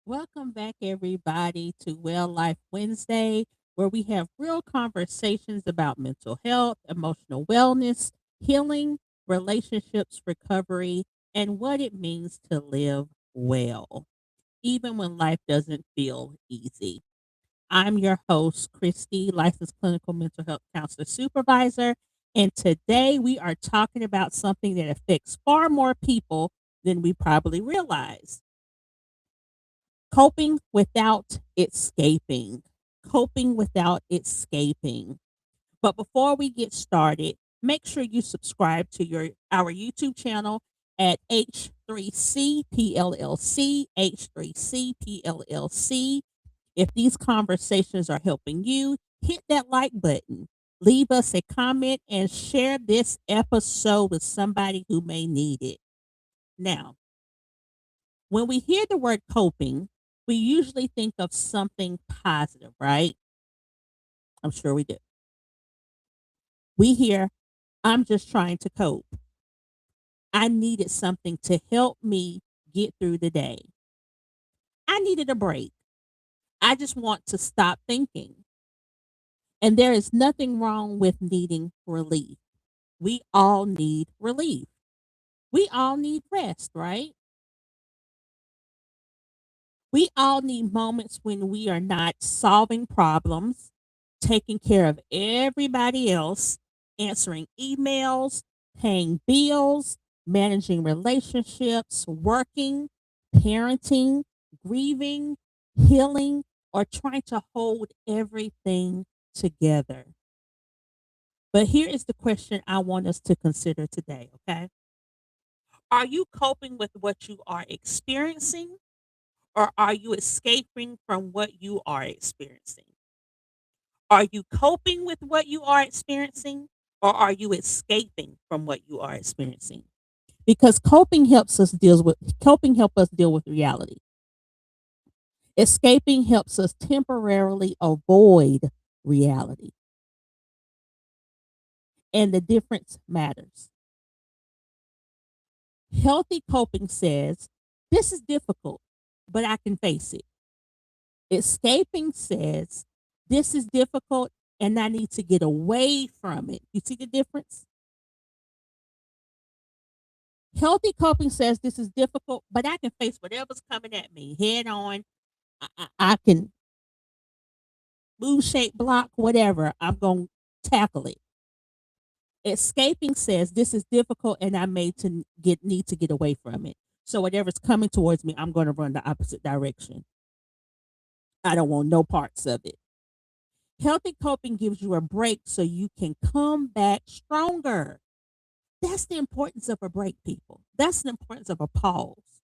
Welcome back, everybody, to Well Life Wednesday, where we have real conversations about mental health, emotional wellness, healing, relationships, recovery, and what it means to live well, even when life doesn't feel easy. I'm your host, Cristy, licensed clinical mental health counselor supervisor, and today we are talking about something that affects far more people than we probably realize. Coping without escaping. Coping without escaping. But before we get started, make sure you subscribe to our YouTube channel at H3C H3C. If these conversations are helping you, hit that like button. Leave us a comment and share this episode with somebody who may need it. Now, when we hear the word coping, we usually think of something positive, right? I'm sure we do. We hear, I'm just trying to cope. I needed something to help me get through the day. I needed a break. I just want to stop thinking. And there is nothing wrong with needing relief. We all need relief. We all need rest, right? We all need moments when we are not solving problems, taking care of everybody else, answering emails, paying bills, managing relationships, working, parenting, grieving, healing, or trying to hold everything together. But here is the question I want us to consider today, okay? Are you coping with what you are experiencing, or are you escaping from what you are experiencing? Are you coping with what you are experiencing, or are you escaping from what you are experiencing? Because coping help us deal with reality. Escaping helps us temporarily avoid reality. And the difference matters. Healthy coping says, this is difficult, but I can face it. Escaping says, this is difficult and I need to get away from it. You see the difference? Healthy coping says, this is difficult, but I can face whatever's coming at me head on. I can move, shape, block, whatever. I'm going to tackle it. Escaping says, this is difficult and I need to get away from it. So whatever's coming towards me, I'm going to run the opposite direction. I don't want no parts of it. Healthy coping gives you a break so you can come back stronger. That's the importance of a break, people. That's the importance of a pause.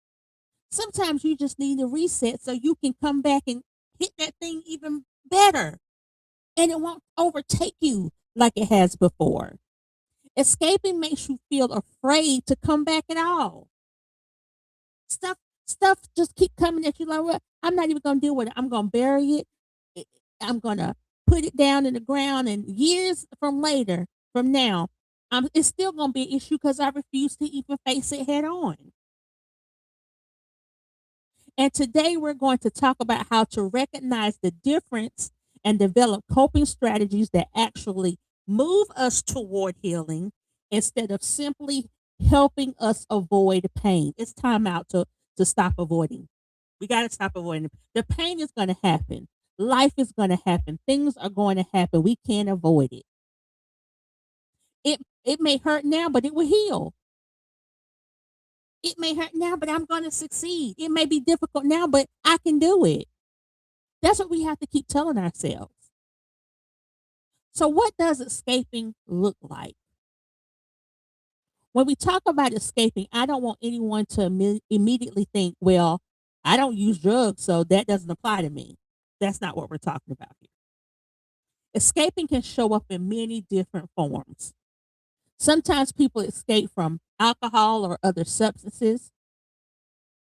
Sometimes you just need a reset so you can come back and hit that thing even better and it won't overtake you like it has before. Escaping makes you feel afraid to come back at all. Stuff stuff just keep coming at you like, well, I'm not even gonna deal with it. I'm gonna bury it. I'm gonna put it down in the ground, and years from now, it's still gonna be an issue because I refuse to even face it head on. And today we're going to talk about how to recognize the difference and develop coping strategies that actually move us toward healing instead of simply helping us avoid pain. It's time out to stop avoiding. We got to stop avoiding. The pain is going to happen. Life is going to happen. Things are going to happen. We can't avoid it. It may hurt now, but it will heal. It may hurt now, but I'm going to succeed. It may be difficult now, but I can do it. That's what we have to keep telling ourselves. So, what does escaping look like? When we talk about escaping, I don't want anyone to immediately think, well, I don't use drugs, so that doesn't apply to me. That's not what we're talking about here. Escaping can show up in many different forms. Sometimes people escape from alcohol or other substances,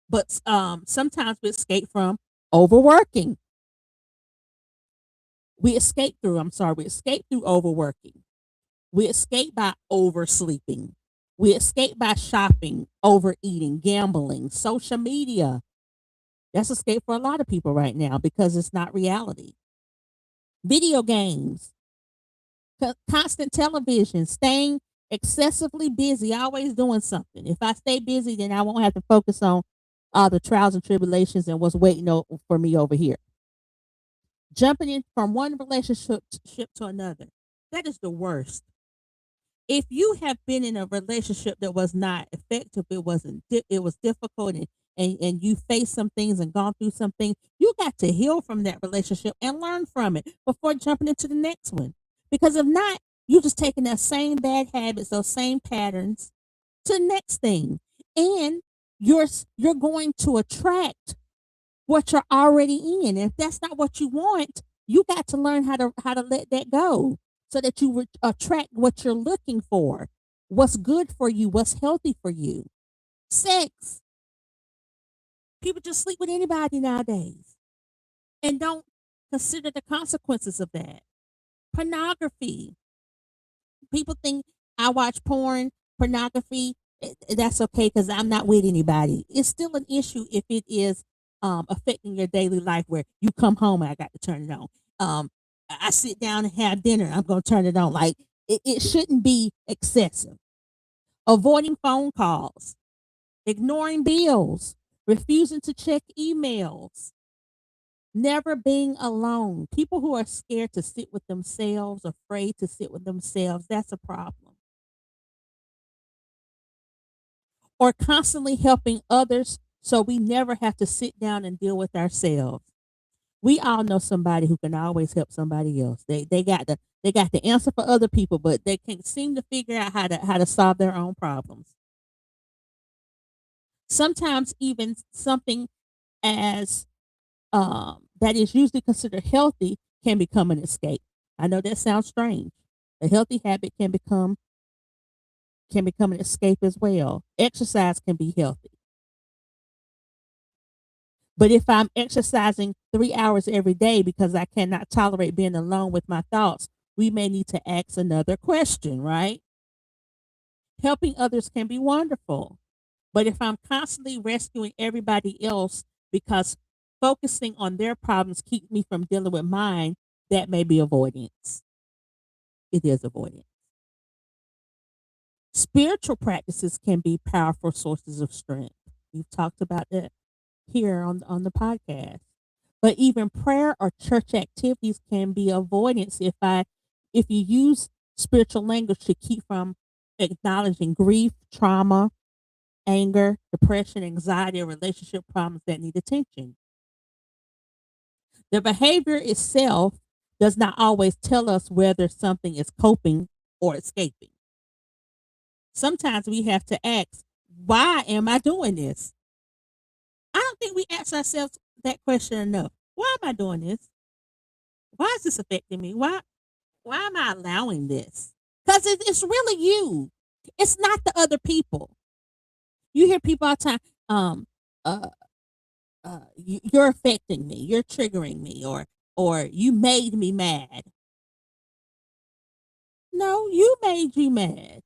but sometimes we escape from overworking. We escape through overworking. We escape by oversleeping. We escape by shopping, overeating, gambling, social media, That's escape for a lot of people right now because it's not reality. Video games, constant television, staying excessively busy, always doing something. If I stay busy, then I won't have to focus on all the trials and tribulations and what's waiting for me over here. Jumping in from one relationship to another. That is the worst. If you have been in a relationship that was not effective, it wasn't it was difficult, and you faced some things and gone through some things, you got to heal from that relationship and learn from it before jumping into the next one. Because if not, you just taking that same bad habits, those same patterns to the next thing. And you're going to attract what you're already in. If that's not what you want, you got to learn how to let that go so that you attract what you're looking for, what's good for you, what's healthy for you. Sex. People just sleep with anybody nowadays and don't consider the consequences of that. Pornography. People think I watch porn, pornography, that's okay because I'm not with anybody. It's still an issue if it is affecting your daily life where you come home and I got to turn it on. I sit down and have dinner, I'm going to turn it on. Like, it shouldn't be excessive. Avoiding phone calls, ignoring bills, refusing to check emails, never being alone. People who are scared to sit with themselves, afraid to sit with themselves, that's a problem. Or constantly helping others so we never have to sit down and deal with ourselves. We all know somebody who can always help somebody else. They got the answer for other people, but they can't seem to figure out how to solve their own problems. Sometimes even something as that is usually considered healthy can become an escape. I know that sounds strange. A healthy habit can become an escape as well. Exercise can be healthy. But if I'm exercising 3 hours every day because I cannot tolerate being alone with my thoughts, we may need to ask another question, right? Helping others can be wonderful. But if I'm constantly rescuing everybody else because focusing on their problems keeps me from dealing with mine, that may be avoidance. It is avoidance. Spiritual practices can be powerful sources of strength. We've talked about that here on the podcast. But even prayer or church activities can be avoidance if you use spiritual language to keep from acknowledging grief, trauma, anger, depression, anxiety, or relationship problems that need attention. The behavior itself does not always tell us whether something is coping or escaping. Sometimes we have to ask, why am I doing this? I don't think we ask ourselves that question enough. Why am I doing this? Why is this affecting me? Why am I allowing this? Because it's really you. It's not the other people. You hear people all the time, uh, you're affecting me, you're triggering me, or you made me mad. No, you made you mad.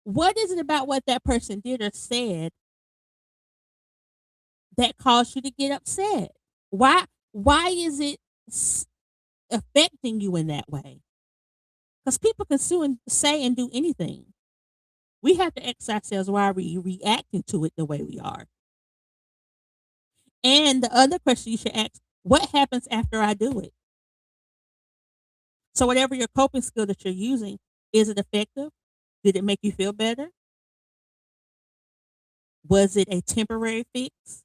What is it about what that person did or said that caused you to get upset? Why is it affecting you in that way? Because people can sue and say and do anything. We have to ask ourselves, why are we reacting to it the way we are? And the other question you should ask, what happens after I do it? So whatever your coping skill that you're using, is it effective? Did it make you feel better? Was it a temporary fix?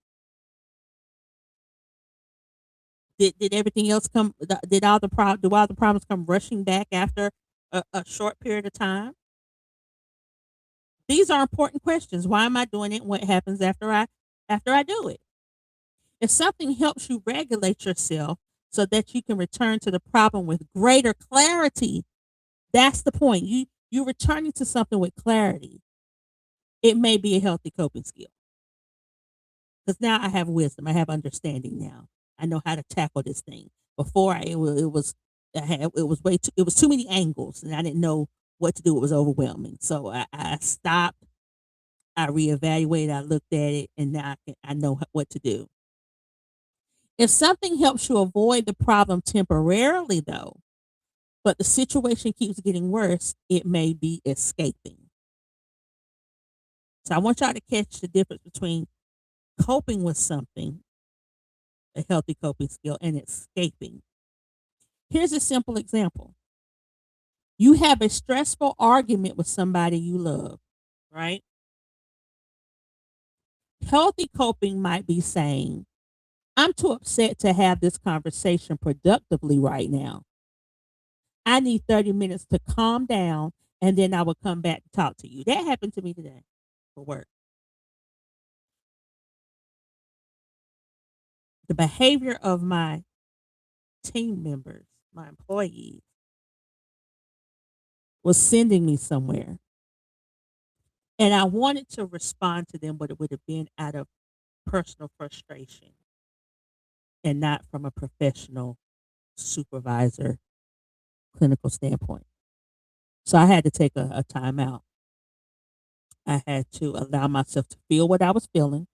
Did everything else come? Did all the do all the problems come rushing back after a short period of time? These are important questions. Why am I doing it? What happens after I do it? If something helps you regulate yourself so that you can return to the problem with greater clarity, that's the point. You're returning to something with clarity. It may be a healthy coping skill because now I have wisdom. I have understanding now. I know how to tackle this thing. Before it was it was too many angles and I didn't know what to do. It was overwhelming. So I stopped. I reevaluated. I looked at it, and now I know what to do. If something helps you avoid the problem temporarily, though, but the situation keeps getting worse, it may be escaping. So I want y'all to catch the difference between coping with something, a healthy coping skill, and escaping. Here's a simple example. You have a stressful argument with somebody you love, right? Healthy coping might be saying, I'm too upset to have this conversation productively right now. I need 30 minutes to calm down and then I will come back to talk to you. That happened to me today for work. The behavior of my team members, my employees, was sending me somewhere. And I wanted to respond to them, but it would have been out of personal frustration and not from a professional supervisor clinical standpoint. So I had to take a time out. I had to allow myself to feel what I was feeling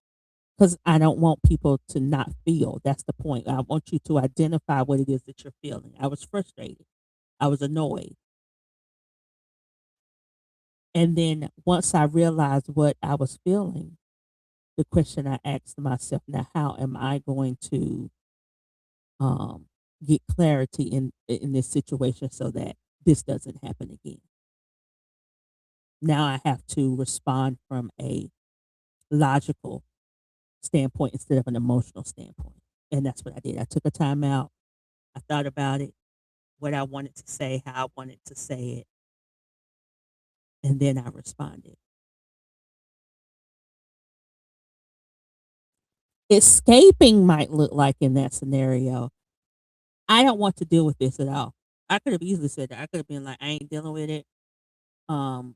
because I don't want people to not feel. That's the point. I want you to identify what it is that you're feeling. I was frustrated. I was annoyed. And then once I realized what I was feeling, the question I asked myself, now, how am I going to um, get clarity in this situation so that this doesn't happen again? Now I have to respond from a logical standpoint instead of an emotional standpoint. And that's what I did. I took a time out. I thought about it, what I wanted to say, how I wanted to say it, and then I responded. Escaping might look like in that scenario, I don't want to deal with this at all. I could have easily said that. I could have been like, I ain't dealing with it. Um,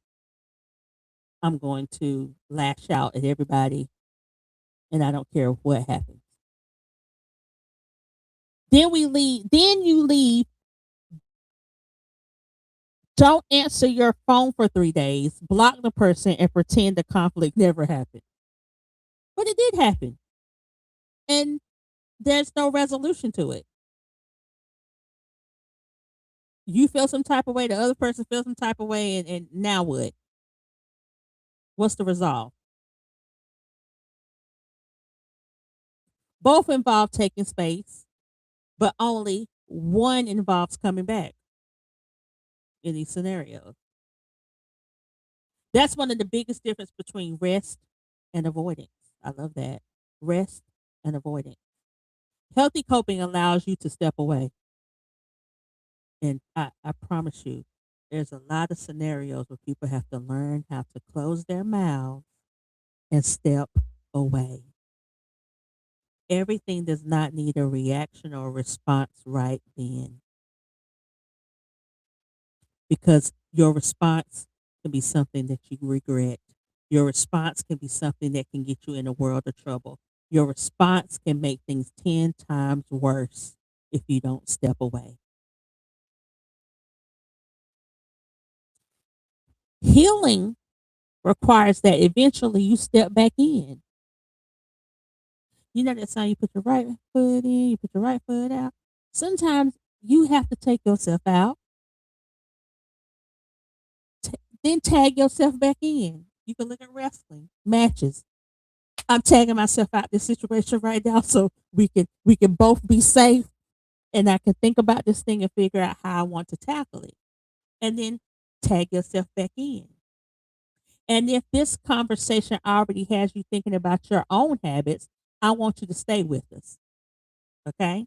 I'm going to lash out at everybody and I don't care what happens. Then you leave, don't answer your phone for 3 days, block the person and pretend the conflict never happened. But it did happen. And there's no resolution to it. You feel some type of way, the other person feels some type of way, and now what? What's the resolve? Both involve taking space, but only one involves coming back in these scenarios. That's one of the biggest difference between rest and avoidance. I love that. Rest and avoidance. Healthy coping allows you to step away. And I promise you, there's a lot of scenarios where people have to learn how to close their mouths and step away. Everything does not need a reaction or a response right then, because your response can be something that you regret. Your response can be something that can get you in a world of trouble. Your response can make things 10 times worse if you don't step away. Healing requires that eventually you step back in. You know that song, you put your right foot in, you put your right foot out. Sometimes you have to take yourself out, then tag yourself back in. You can look at wrestling matches. I'm tagging myself out this situation right now so we can both be safe and I can think about this thing and figure out how I want to tackle it. And then tag yourself back in. And if this conversation already has you thinking about your own habits, I want you to stay with us. Okay?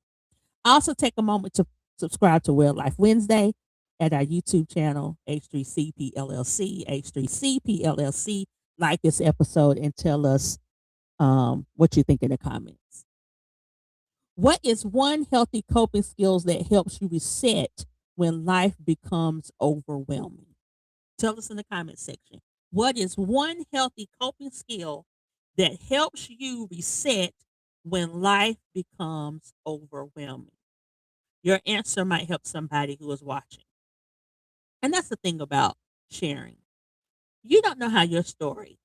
Also, take a moment to subscribe to Well Life Wednesday at our YouTube channel, H3CP LLC, H3CP LLC. Like this episode and tell us what you think in the comments. What is one healthy coping skills that helps you reset when life becomes overwhelming? Tell us in the comment section. What is one healthy coping skill that helps you reset when life becomes overwhelming? Your answer might help somebody who is watching. And that's the thing about sharing. You don't know how your story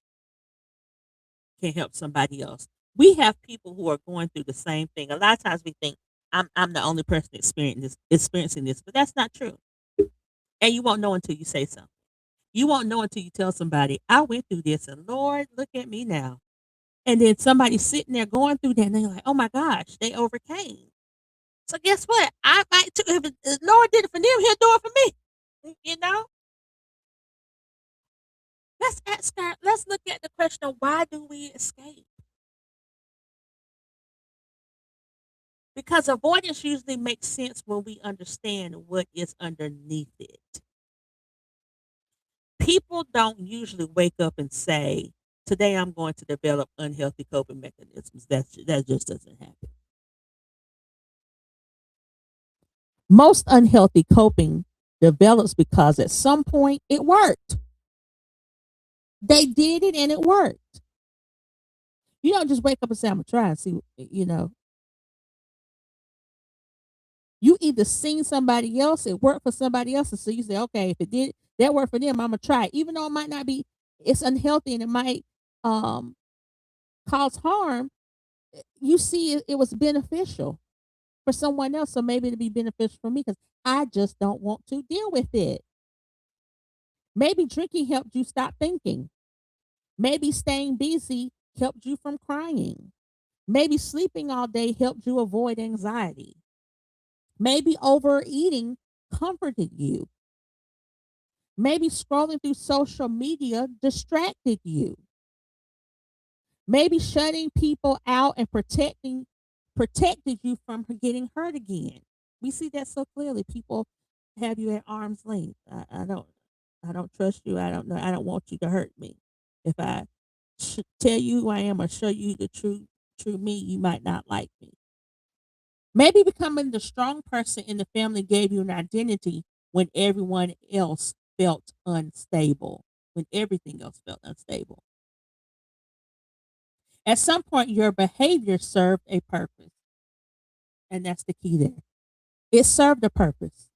can help somebody else. We have people who are going through the same thing. A lot of times we think I'm the only person experiencing this, but that's not true. And you won't know until you say something. You won't know until you tell somebody, I went through this and Lord, look at me now. And then somebody's sitting there going through that and they're like, oh my gosh, they overcame. So guess what? I might too. If the Lord did it for them, He'll do it for me. You know, let's look at the question of why do we escape? Because avoidance usually makes sense when we understand what is underneath it. People don't usually wake up and say, "Today I'm going to develop unhealthy coping mechanisms." That just doesn't happen. Most unhealthy coping develops because at some point it worked. They did it and it worked. You don't just wake up and say, I'm gonna try and see, you either seen somebody else, it worked for somebody else, and so you say, okay, if it did that work for them, I'm gonna try it. Even though it might not be it's unhealthy and it might um cause harm, you see it was beneficial for someone else, so maybe it'll be beneficial for me because I just don't want to deal with it. Maybe drinking helped you stop thinking. Maybe staying busy helped you from crying. Maybe sleeping all day helped you avoid anxiety. Maybe overeating comforted you. Maybe scrolling through social media distracted you. Maybe shutting people out and protected you from getting hurt again. We see that so clearly. People have you at arm's length. I don't trust you. I don't know. I don't want you to hurt me. If I tell you who I am or show you the true me, you might not like me. Maybe becoming the strong person in the family gave you an identity when everyone else felt unstable, when everything else felt unstable. At some point, your behavior served a purpose, and that's the key there. It served a purpose.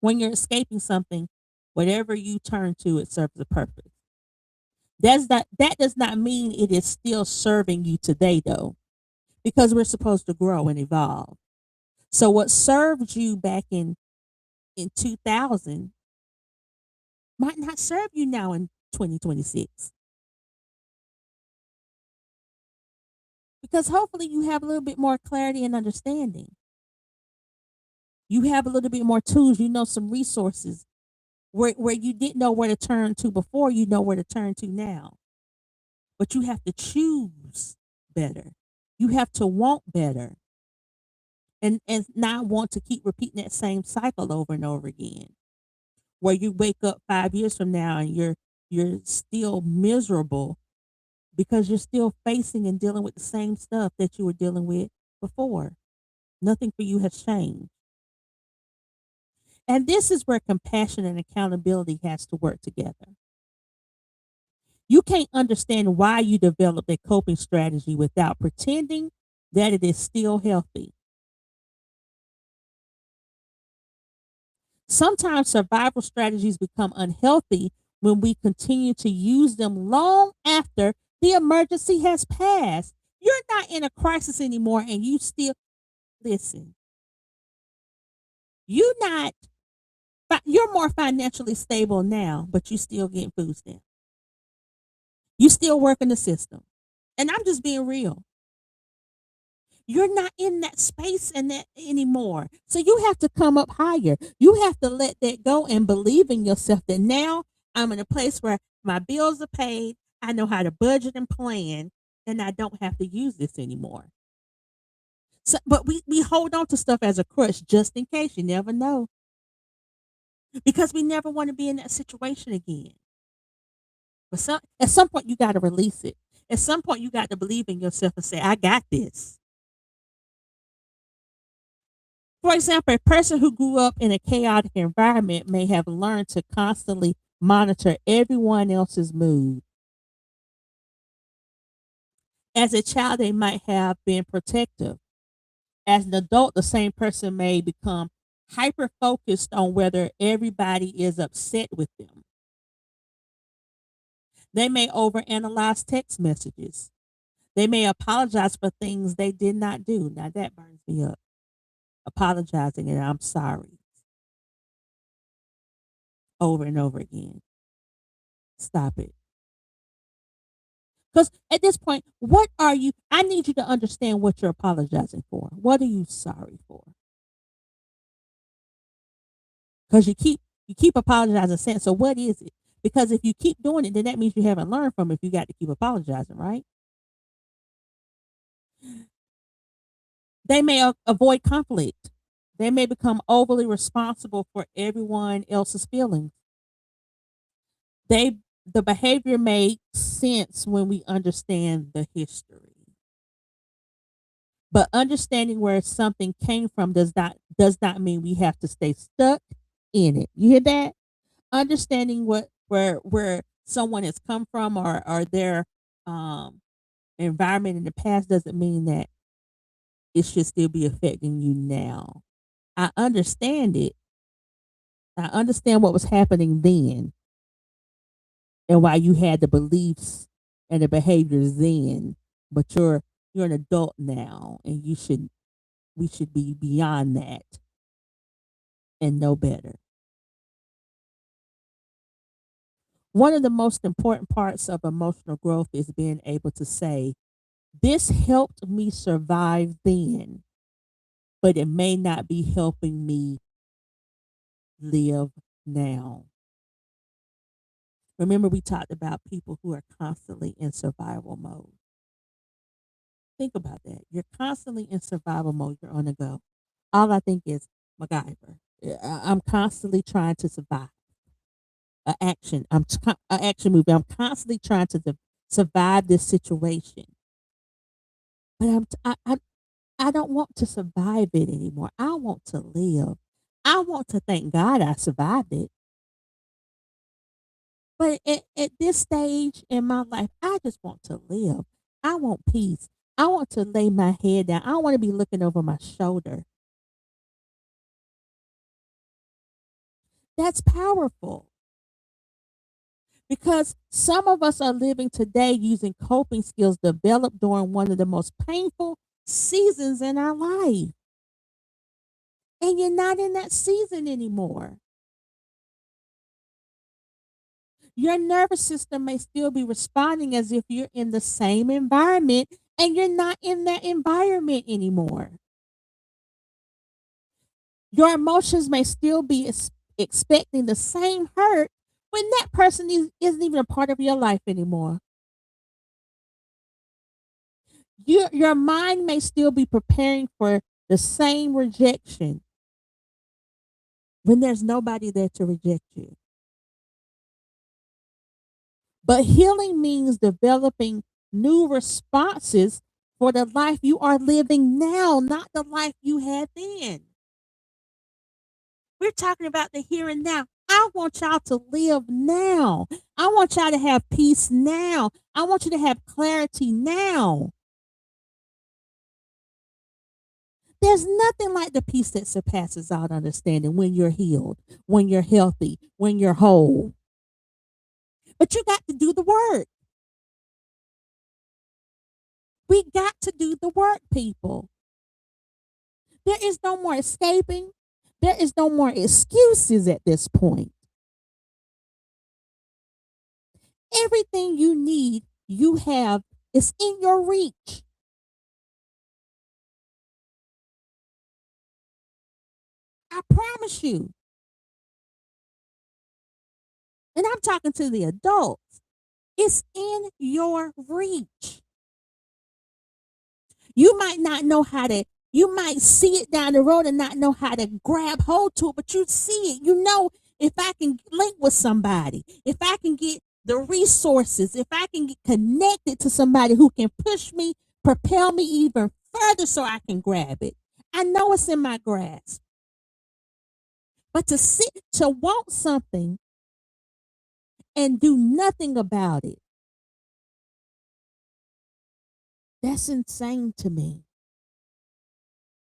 When you're escaping something, whatever you turn to, it serves a purpose. That does not mean it is still serving you today, though, because we're supposed to grow and evolve. So what served you back in 2000 might not serve you now in 2026 because hopefully you have a little bit more clarity and understanding. You have a little bit more tools, you know, some resources where you didn't know where to turn to before, you know where to turn to now. But you have to choose better. You have to want better and not want to keep repeating that same cycle over and over again. Where you wake up 5 years from now and you're still miserable because you're still facing and dealing with the same stuff that you were dealing with before. Nothing for you has changed. And this is where compassion and accountability has to work together. You can't understand why you developed a coping strategy without pretending that it is still healthy. Sometimes survival strategies become unhealthy when we continue to use them long after the emergency has passed. You're not in a crisis anymore and you still listen. You not you're more financially stable now, but you still getting food stamps. You still working the system. And I'm just being real. You're not in that space and that anymore. So you have to come up higher. You have to let that go and believe in yourself that now I'm in a place where my bills are paid. I know how to budget and plan, and I don't have to use this anymore. So, but we hold on to stuff as a crutch just in case. You never know. Because we never want to be in that situation again. But at some point, you got to release it. At some point, you got to believe in yourself and say, I got this. For example, a person who grew up in a chaotic environment may have learned to constantly monitor everyone else's mood. As a child, they might have been protective. As an adult, the same person may become hyper focused on whether everybody is upset with them. They may overanalyze text messages. They may apologize for things they did not do. Now that burns me up. Apologizing and I'm sorry over and over again. Stop it. Because at this point, what are you? I need you to understand what you're apologizing for. What are you sorry for? Because you keep apologizing, saying, so what is it? Because if you keep doing it, then that means you haven't learned from it if you got to keep apologizing, right? They may avoid conflict. They may become overly responsible for everyone else's feelings. They the behavior makes sense when we understand the history. But understanding where something came from does not mean we have to stay stuck in it. You hear that? Understanding what where someone has come from or their um environment in the past doesn't mean that it should still be affecting you now. I understand it. I understand what was happening then and why you had the beliefs and the behaviors then, but you're an adult now and we should be beyond that and know better. One of the most important parts of emotional growth is being able to say, this helped me survive then, but it may not be helping me live now. Remember, we talked about people who are constantly in survival mode. Think about that. You're constantly in survival mode. You're on the go. All I think is MacGyver. I'm constantly trying to survive. An action movie. I'm constantly trying to survive this situation. But I don't want to survive it anymore. I want to live. I want to thank God I survived it. But at this stage in my life, I just want to live. I want peace. I want to lay my head down. I don't want to be looking over my shoulder. That's powerful because some of us are living today using coping skills developed during one of the most painful seasons in our life. And you're not in that season anymore. Your nervous system may still be responding as if you're in the same environment and you're not in that environment anymore. Your emotions may still be expecting the same hurt when that person isn't even a part of your life anymore. Your mind may still be preparing for the same rejection when there's nobody there to reject you. But healing means developing new responses for the life you are living now, not the life you had then. We're talking about the here and now. I want y'all to live now. I want y'all to have peace now. I want you to have clarity now. There's nothing like the peace that surpasses all understanding when you're healed, when you're healthy, when you're whole. But you got to do the work. We got to do the work, people. There is no more escaping. There is no more excuses at this point. Everything you need, you have, is in your reach. I promise you. And I'm talking to the adults. It's in your reach. You might not know how to, you might see it down the road and not know how to grab hold to it, but you see it. You know, if I can link with somebody, if I can get the resources, if I can get connected to somebody who can push me, propel me even further so I can grab it. I know it's in my grasp. But to want something and do nothing about it, that's insane to me.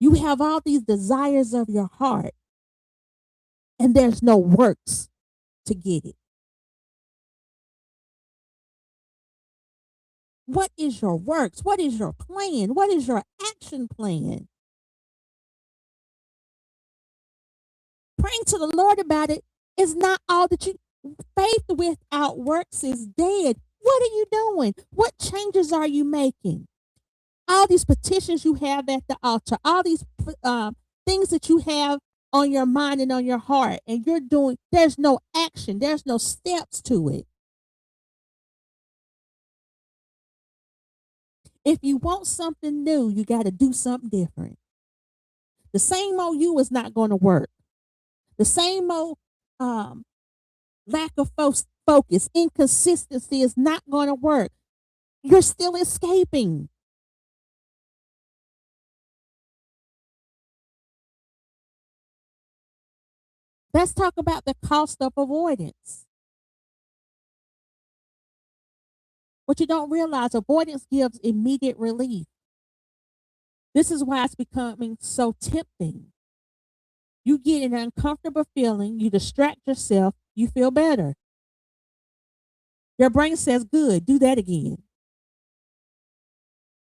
You have all these desires of your heart, and there's no works to get it. What is your works? What is your plan? What is your action plan? Praying to the Lord about it is not all that you. Faith without works is dead. What are you doing? What changes are you making? All these petitions you have at the altar, all these things that you have on your mind and on your heart, and you're doing, there's no action, there's no steps to it. If you want something new, you got to do something different. The same old you is not going to work. The same old um, lack of focus, inconsistency is not going to work. You're still escaping. Let's talk about the cost of avoidance. What you don't realize, avoidance gives immediate relief. This is why it's becoming so tempting. You get an uncomfortable feeling, you distract yourself, you feel better. Your brain says, good, do that again.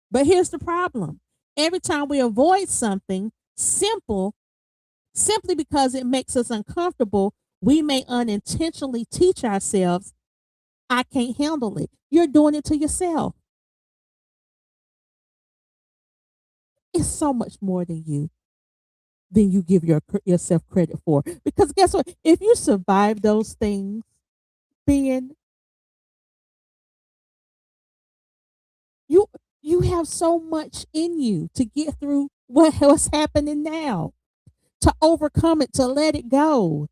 But here's the problem. Every time we avoid something simple, simply because it makes us uncomfortable, we may unintentionally teach ourselves, I can't handle it. You're doing it to yourself. It's so much more than you give yourself credit for. Because guess what? If you survive those things, then you you have so much in you to get through what's happening now, to overcome it, to let it go.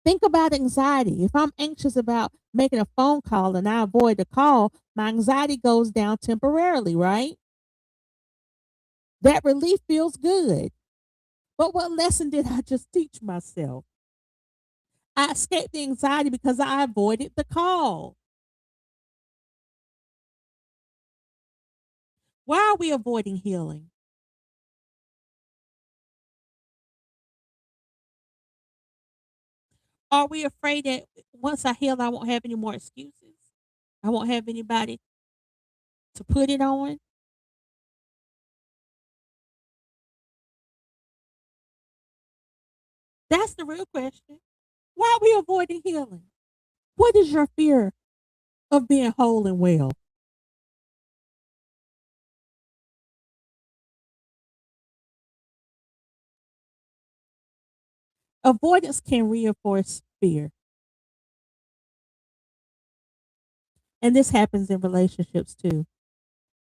Think about anxiety. If I'm anxious about making a phone call and I avoid the call, my anxiety goes down temporarily, right? That relief feels good. But what lesson did I just teach myself? I escaped the anxiety because I avoided the call. Why are we avoiding healing? Are we afraid that once I heal, I won't have any more excuses? I won't have anybody to put it on? That's the real question. Why are we avoiding healing? What is your fear of being whole and well? Avoidance can reinforce fear. And this happens in relationships too.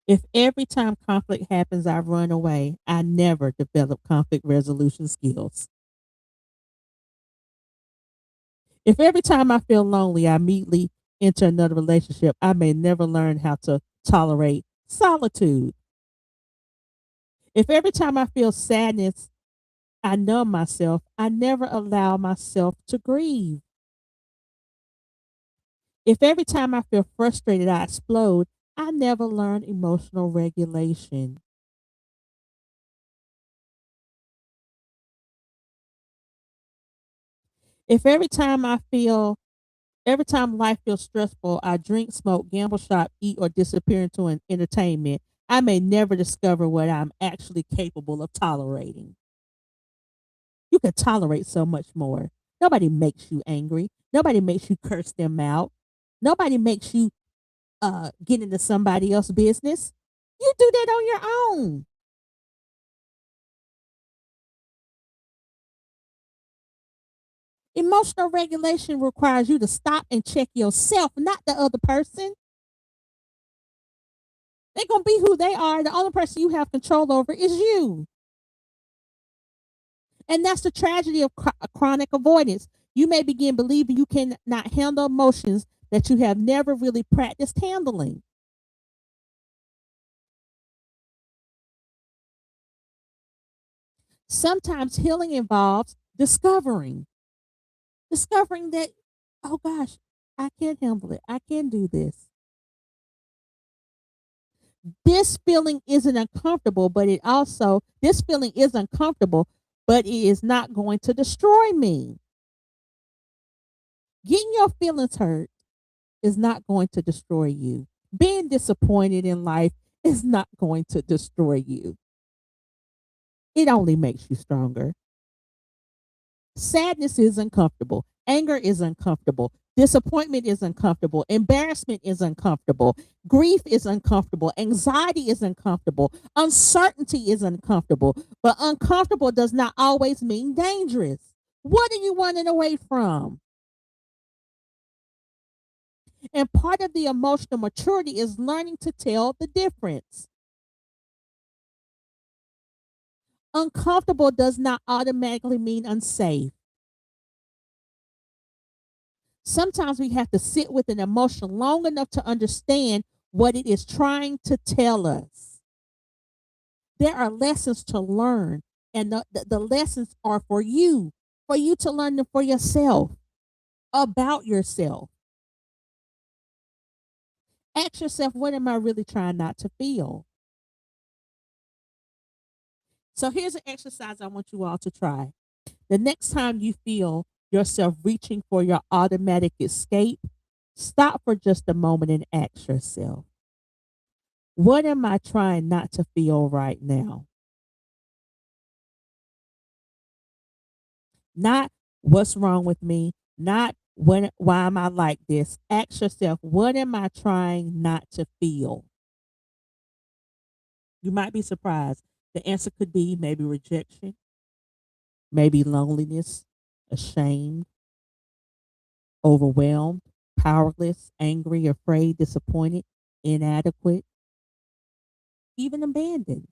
If every time conflict happens, I run away, I never develop conflict resolution skills. If every time I feel lonely, I immediately enter another relationship, I may never learn how to tolerate solitude. If every time I feel sadness, I numb myself, I never allow myself to grieve. If every time I feel frustrated, I explode, I never learn emotional regulation. If every time life feels stressful, I drink, smoke, gamble, shop, eat, or disappear into an entertainment, I may never discover what I'm actually capable of tolerating. You can tolerate so much more. Nobody makes you angry. Nobody makes you curse them out. Nobody makes you get into somebody else's business. You do that on your own. Emotional regulation requires you to stop and check yourself, not the other person. They're going to be who they are. The only person you have control over is you. And that's the tragedy of chronic avoidance. You may begin believing you cannot handle emotions that you have never really practiced handling. Sometimes healing involves discovering that, oh gosh, I can't handle it. I can do this. This feeling is uncomfortable, but it is not going to destroy me. Getting your feelings hurt is not going to destroy you. Being disappointed in life is not going to destroy you. It only makes you stronger. Sadness is uncomfortable. Anger is uncomfortable. Disappointment is uncomfortable. Embarrassment is uncomfortable. Grief is uncomfortable. Anxiety is uncomfortable. Uncertainty is uncomfortable. But uncomfortable does not always mean dangerous. What are you running away from? And part of the emotional maturity is learning to tell the difference. Uncomfortable does not automatically mean unsafe. Sometimes we have to sit with an emotion long enough to understand what it is trying to tell us. There are lessons to learn, and the lessons are for you to learn them for yourself, about yourself. Ask yourself, what am I really trying not to feel? So here's an exercise I want you all to try. The next time you feel yourself reaching for your automatic escape, stop for just a moment and ask yourself, what am I trying not to feel right now? Not what's wrong with me, not why am I like this? Ask yourself, what am I trying not to feel? You might be surprised. The answer could be maybe rejection, maybe loneliness, ashamed, overwhelmed, powerless, angry, afraid, disappointed, inadequate, even abandoned.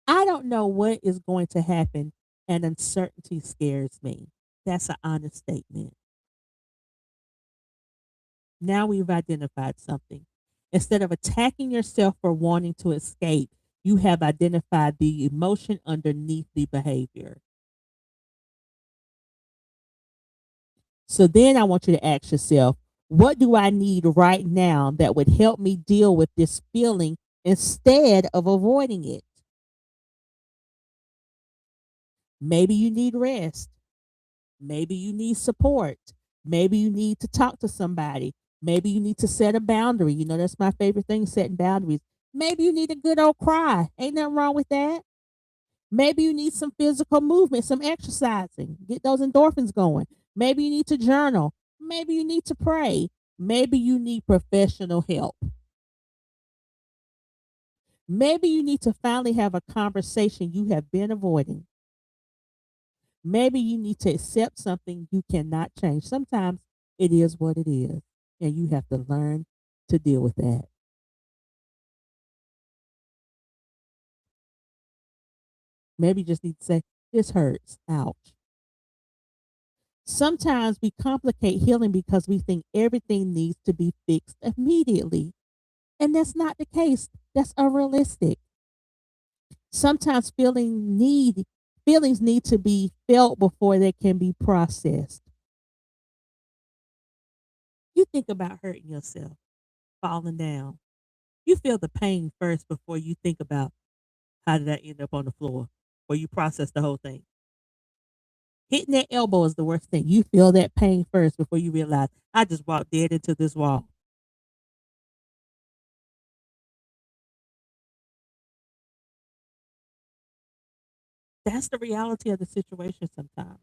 I don't know what is going to happen, and uncertainty scares me. That's an honest statement. Now we've identified something. Instead of attacking yourself for wanting to escape, you have identified the emotion underneath the behavior. So then I want you to ask yourself, what do I need right now that would help me deal with this feeling instead of avoiding it? Maybe you need rest. Maybe you need support. Maybe you need to talk to somebody. Maybe you need to set a boundary. You know, that's my favorite thing, setting boundaries. Maybe you need a good old cry. Ain't nothing wrong with that. Maybe you need some physical movement, some exercising, get those endorphins going. Maybe you need to journal. Maybe you need to pray. Maybe you need professional help. Maybe you need to finally have a conversation you have been avoiding. Maybe you need to accept something you cannot change. Sometimes it is what it is, and you have to learn to deal with that. Maybe you just need to say, this hurts. Ouch. Sometimes we complicate healing because we think everything needs to be fixed immediately. And that's not the case. That's unrealistic. Sometimes feelings need to be felt before they can be processed. You think about hurting yourself, falling down. You feel the pain first before you think about how did I end up on the floor, or you process the whole thing. Hitting that elbow is the worst thing. You feel that pain first before you realize I just walked dead into this wall. That's the reality of the situation sometimes.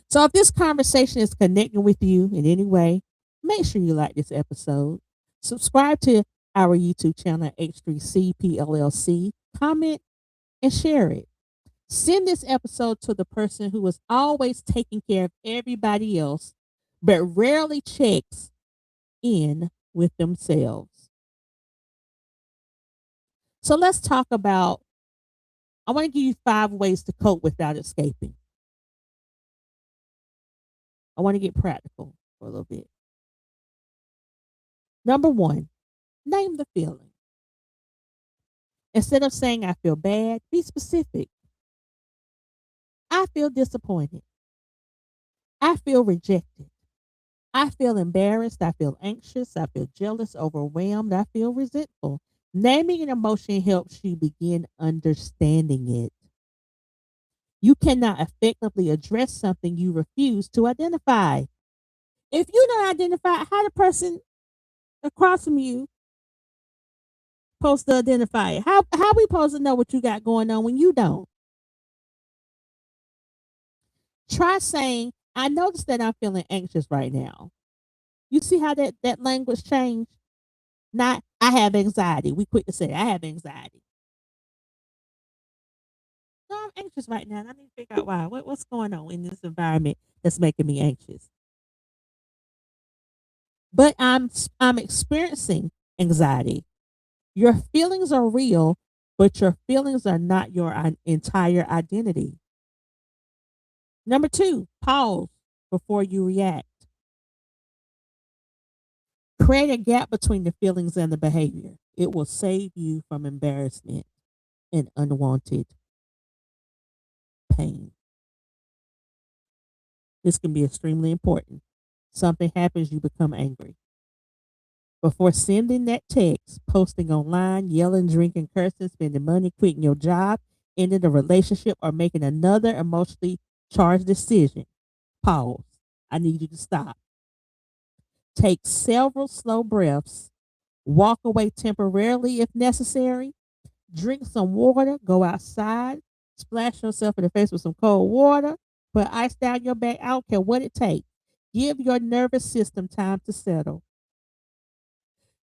So if this conversation is connecting with you in any way, make sure you like this episode. Subscribe to our YouTube channel H3CPLLC. Comment and share it. Send this episode to the person who is always taking care of everybody else, but rarely checks in with themselves. So let's talk about, I want to give you 5 ways to cope without escaping. I want to get practical for a little bit. Number one, name the feeling. Instead of saying I feel bad, be specific. I feel disappointed. I feel rejected. I feel embarrassed. I feel anxious. I feel jealous, overwhelmed. I feel resentful. Naming an emotion helps you begin understanding it. You cannot effectively address something you refuse to identify. If you don't identify, how the person across from you supposed to identify it? How we supposed to know what you got going on when you don't? Try saying, I noticed that I'm feeling anxious right now. You see how that language changed? Not I have anxiety. We quick to say I have anxiety. No, I'm anxious right now. And I need to figure out why. What's going on in this environment that's making me anxious? But I'm experiencing anxiety. Your feelings are real, but your feelings are not your entire identity. Number two, pause before you react. Create a gap between the feelings and the behavior. It will save you from embarrassment and unwanted pain. This can be extremely important. Something happens, you become angry. Before sending that text, posting online, yelling, drinking, cursing, spending money, quitting your job, ending a relationship, or making another emotionally charged decision, pause. I need you to stop. Take several slow breaths. Walk away temporarily if necessary. Drink some water. Go outside. Splash yourself in the face with some cold water. Put ice down your back. I don't care what it takes. Give your nervous system time to settle.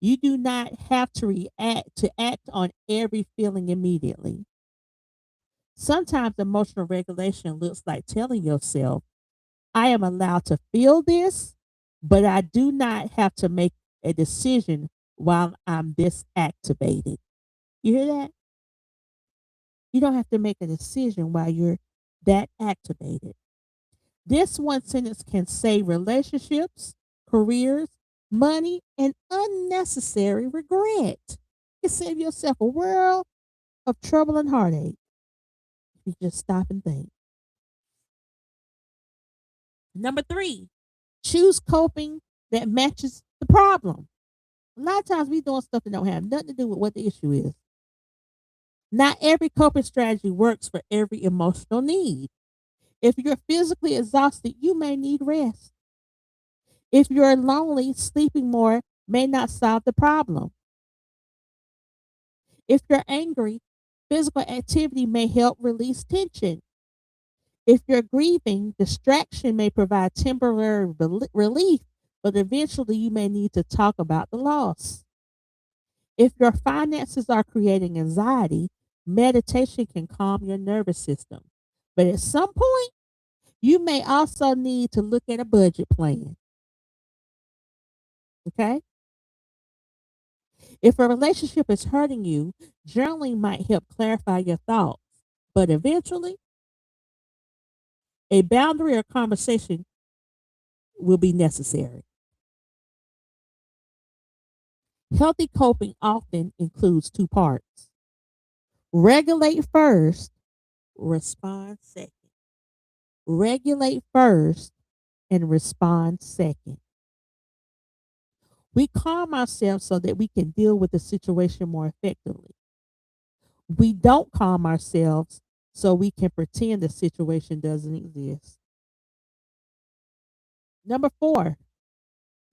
You do not have to act on every feeling immediately. Sometimes emotional regulation looks like telling yourself, I am allowed to feel this, but I do not have to make a decision while I'm this activated. You hear that? You don't have to make a decision while you're that activated. This one sentence can save relationships, careers, money, and unnecessary regret. You can save yourself a world of trouble and heartache if you just stop and think. Number three, choose coping that matches the problem. A lot of times we doing stuff that don't have nothing to do with what the issue is. Not every coping strategy works for every emotional need. If you're physically exhausted, you may need rest. If you're lonely, sleeping more may not solve the problem. If you're angry, physical activity may help release tension. If you're grieving, distraction may provide temporary relief, but eventually you may need to talk about the loss. If your finances are creating anxiety, meditation can calm your nervous system. But at some point, you may also need to look at a budget plan. Okay? If a relationship is hurting you, journaling might help clarify your thoughts. But eventually, a boundary or conversation will be necessary. Healthy coping often includes two parts: regulate first, respond second. Regulate first and respond second. We calm ourselves so that we can deal with the situation more effectively. We don't calm ourselves so we can pretend the situation doesn't exist. Number four,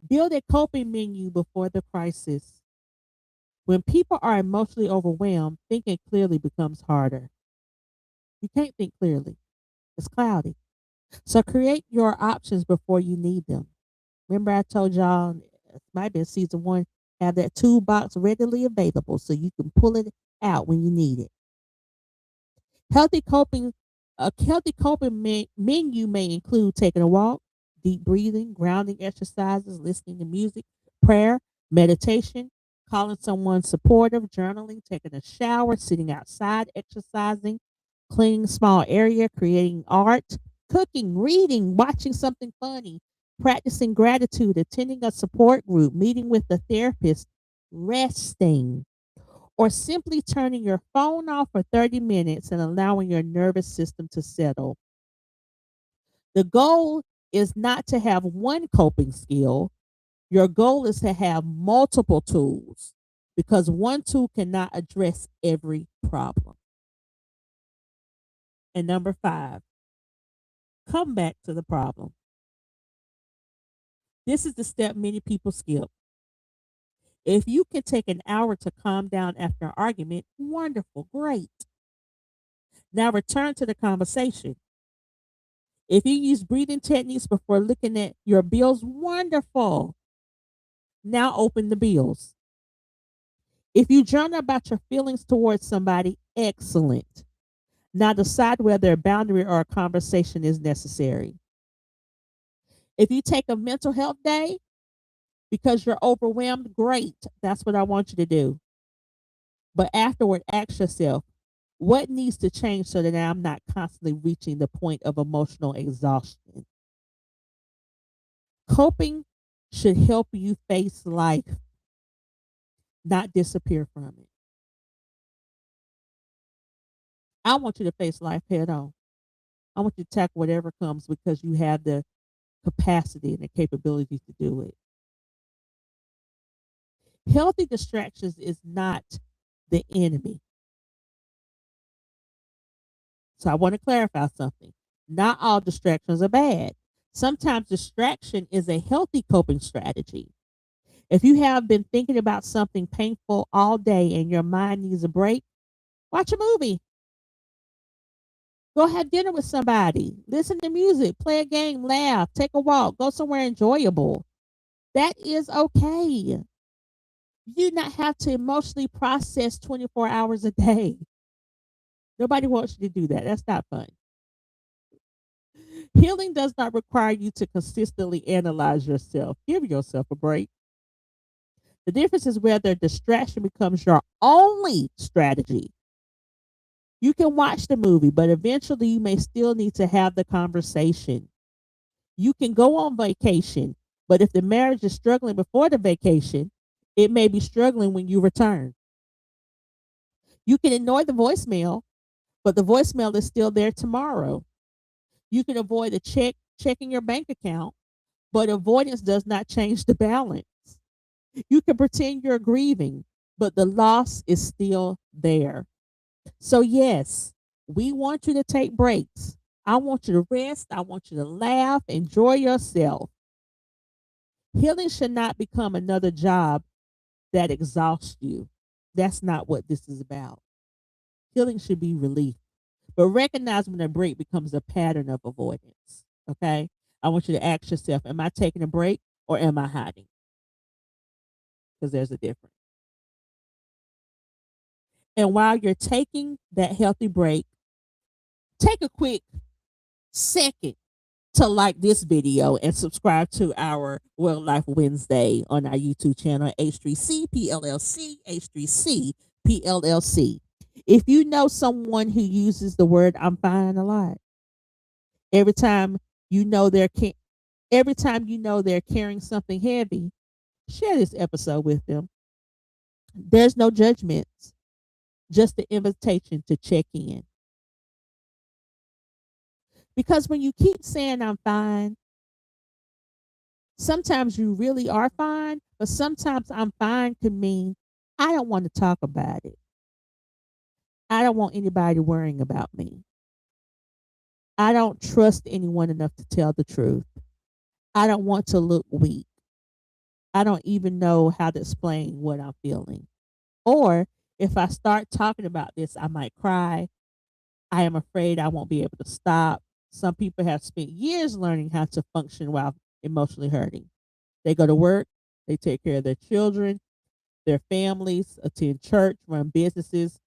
build a coping menu before the crisis. When people are emotionally overwhelmed, thinking clearly becomes harder. You can't think clearly, it's cloudy. So create your options before you need them. Remember, I told y'all, it might be season one, have that toolbox readily available so you can pull it out when you need it. Healthy coping, a healthy coping menu may include taking a walk, deep breathing, grounding exercises, listening to music, prayer, meditation, calling someone supportive, journaling, taking a shower, sitting outside, exercising, cleaning a small area, creating art, cooking, reading, watching something funny, practicing gratitude, attending a support group, meeting with a therapist, resting, or simply turning your phone off for 30 minutes and allowing your nervous system to settle. The goal is not to have one coping skill. Your goal is to have multiple tools because one tool cannot address every problem. And number 5, come back to the problem. This is the step many people skip. If you can take an hour to calm down after an argument, wonderful, great. Now return to the conversation. If you use breathing techniques before looking at your bills, wonderful. Now open the bills. If you journal about your feelings towards somebody, excellent. Now decide whether a boundary or a conversation is necessary. If you take a mental health day because you're overwhelmed, great. That's what I want you to do. But afterward, ask yourself, what needs to change so that I'm not constantly reaching the point of emotional exhaustion? Coping should help you face life, not disappear from it. I want you to face life head on. I want you to tackle whatever comes because you have the capacity and the capability to do it. Healthy distractions is not the enemy. So I want to clarify something. Not all distractions are bad. Sometimes distraction is a healthy coping strategy. If you have been thinking about something painful all day and your mind needs a break, watch a movie. Go have dinner with somebody. Listen to music, play a game, laugh, take a walk, go somewhere enjoyable. That is okay. You do not have to emotionally process 24 hours a day. Nobody wants you to do that. That's not fun. Healing does not require you to consistently analyze yourself. Give yourself a break. The difference is whether distraction becomes your only strategy. You can watch the movie, but eventually you may still need to have the conversation. You can go on vacation, but if the marriage is struggling before the vacation, it may be struggling when you return. You can ignore the voicemail, but the voicemail is still there tomorrow. You can avoid the checking your bank account, but avoidance does not change the balance. You can pretend you're grieving, but the loss is still there. So, yes, we want you to take breaks. I want you to rest. I want you to laugh, enjoy yourself. Healing should not become another job that exhausts you. That's not what this is about. Healing should be relief. But recognize when a break becomes a pattern of avoidance. Okay? I want you to ask yourself, am I taking a break or am I hiding? Because there's a difference. And while you're taking that healthy break, take a quick second to like this video and subscribe to our World Life Wednesday on our YouTube channel, H3C PLLC, H3C PLLC. If you know someone who uses the word I'm fine a lot, every time you know they're every time you know they're carrying something heavy, share this episode with them. There's no judgments, just the invitation to check in. Because when you keep saying I'm fine, sometimes you really are fine, but sometimes I'm fine could mean I don't want to talk about it. I don't want anybody worrying about me. I don't trust anyone enough to tell the truth. I don't want to look weak. I don't even know how to explain what I'm feeling. Or if I start talking about this, I might cry. I am afraid I won't be able to stop. Some people have spent years learning how to function while emotionally hurting. They go to work, they take care of their children, their families, attend church, run businesses,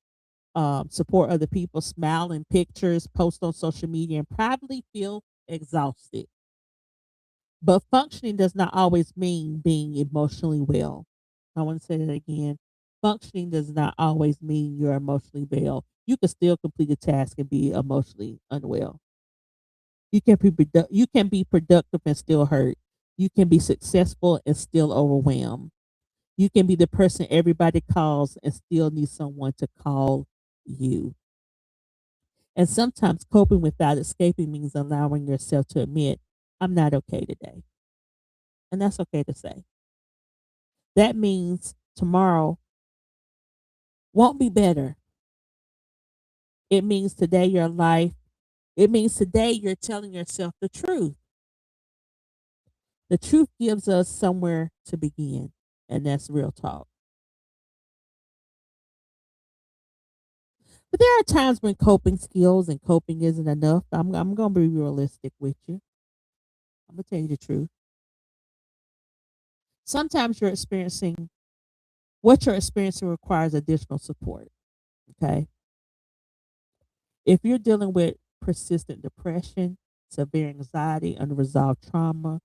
support other people, smile in pictures, post on social media, and probably feel exhausted. But functioning does not always mean being emotionally well. I want to say that again. Functioning does not always mean you're emotionally well. You can still complete a task and be emotionally unwell. You can be productive and still hurt. You can be successful and still overwhelmed. You can be the person everybody calls and still need someone to call you. And sometimes coping without escaping means allowing yourself to admit, I'm not okay today. And that's okay to say. That means tomorrow won't be better. It means today your life It means today you're telling yourself the truth. The truth gives us somewhere to begin, and that's real talk. But there are times when coping skills and coping isn't enough. I'm going to be realistic with you. I'm going to tell you the truth. Sometimes what you're experiencing requires additional support. Okay. If you're dealing with persistent depression, severe anxiety, unresolved trauma,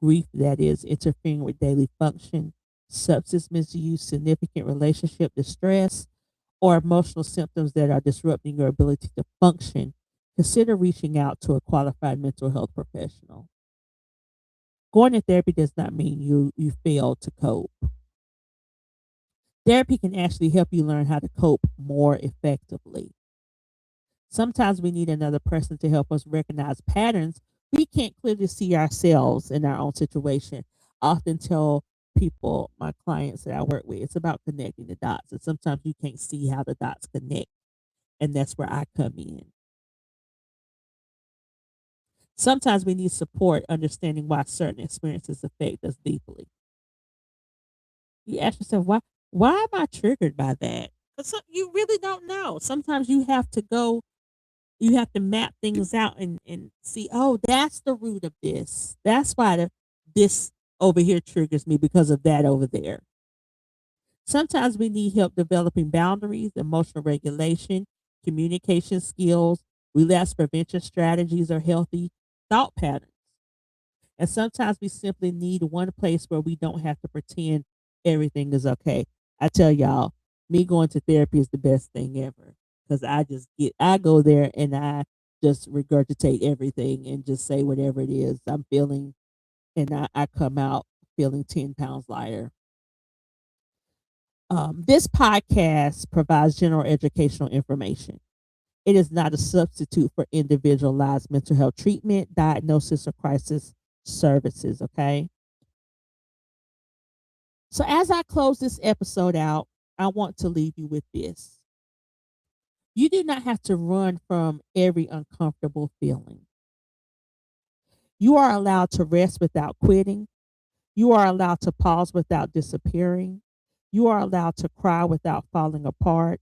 grief that is interfering with daily function, substance misuse, significant relationship distress, or emotional symptoms that are disrupting your ability to function, consider reaching out to a qualified mental health professional. Going to therapy does not mean you failed to cope. Therapy can actually help you learn how to cope more effectively. Sometimes we need another person to help us recognize patterns we can't clearly see ourselves in our own situation. I often tell people, my clients that I work with, it's about connecting the dots. And sometimes you can't see how the dots connect. And that's where I come in. Sometimes we need support understanding why certain experiences affect us deeply. You ask yourself, why am I triggered by that? Because you really don't know. Sometimes you have to map things out and see, oh, that's the root of this. That's why this over here triggers me because of that over there. Sometimes we need help developing boundaries, emotional regulation, communication skills, relapse prevention strategies, or healthy thought patterns. And sometimes we simply need one place where we don't have to pretend everything is okay. I tell y'all, me going to therapy is the best thing ever because I go there and I just regurgitate everything and just say whatever it is I'm feeling. And I come out feeling 10 pounds lighter. This podcast provides general educational information. It is not a substitute for individualized mental health treatment, diagnosis, or crisis services. Okay. So, as I close this episode out, I want to leave you with this. You do not have to run from every uncomfortable feeling. You are allowed to rest without quitting. You are allowed to pause without disappearing. You are allowed to cry without falling apart.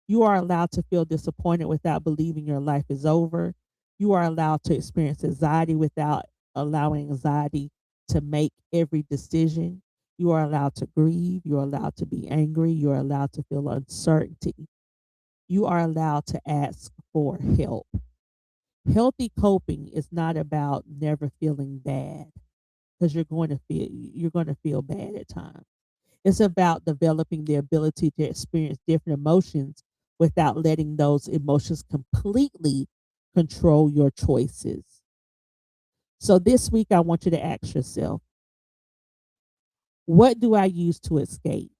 You are allowed to feel disappointed without believing your life is over. You are allowed to experience anxiety without allowing anxiety to make every decision. You are allowed to grieve. You are allowed to be angry. You are allowed to feel uncertainty. You are allowed to ask for help. Healthy coping is not about never feeling bad because you're going to feel bad at times. It's about developing the ability to experience different emotions without letting those emotions completely control your choices. So this week I want you to ask yourself, what do I use to escape?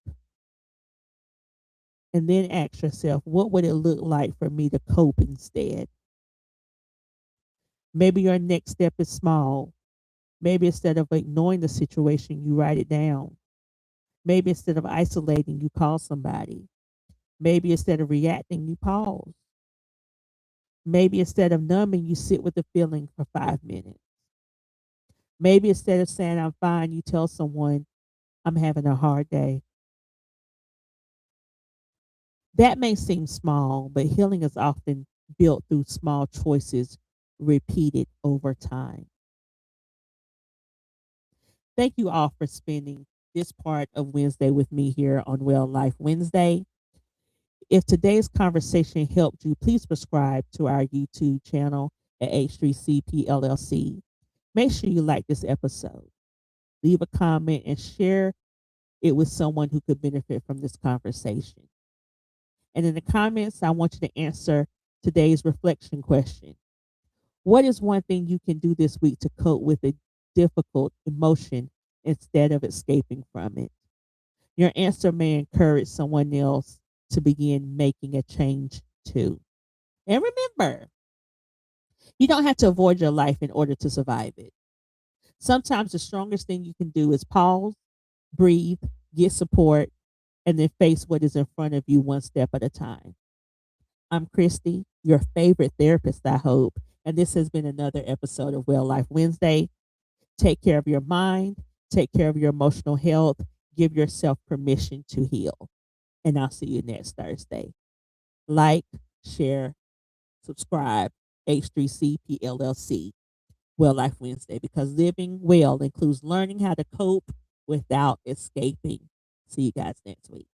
And then ask yourself, what would it look like for me to cope instead? Maybe your next step is small. Maybe instead of ignoring the situation, you write it down. Maybe instead of isolating, you call somebody. Maybe instead of reacting, you pause. Maybe instead of numbing, you sit with the feeling for 5 minutes. Maybe instead of saying I'm fine, you tell someone I'm having a hard day. That may seem small, but healing is often built through small choices repeated over time. Thank you all for spending this part of Wednesday with me here on Well Life Wednesday. If today's conversation helped you, please subscribe to our YouTube channel at H3CP LLC. Make sure you like this episode, leave a comment, and share it with someone who could benefit from this conversation. And in the comments, I want you to answer today's reflection question. What is one thing you can do this week to cope with a difficult emotion instead of escaping from it? Your answer may encourage someone else to begin making a change too. And remember, you don't have to avoid your life in order to survive it. Sometimes the strongest thing you can do is pause, breathe, get support, and then face what is in front of you one step at a time. I'm Cristy, your favorite therapist, I hope. And this has been another episode of Well Life Wednesday. Take care of your mind, take care of your emotional health, give yourself permission to heal. And I'll see you next Thursday. Like, share, subscribe, H3C PLLC, Well Life Wednesday, because living well includes learning how to cope without escaping. See you guys next week.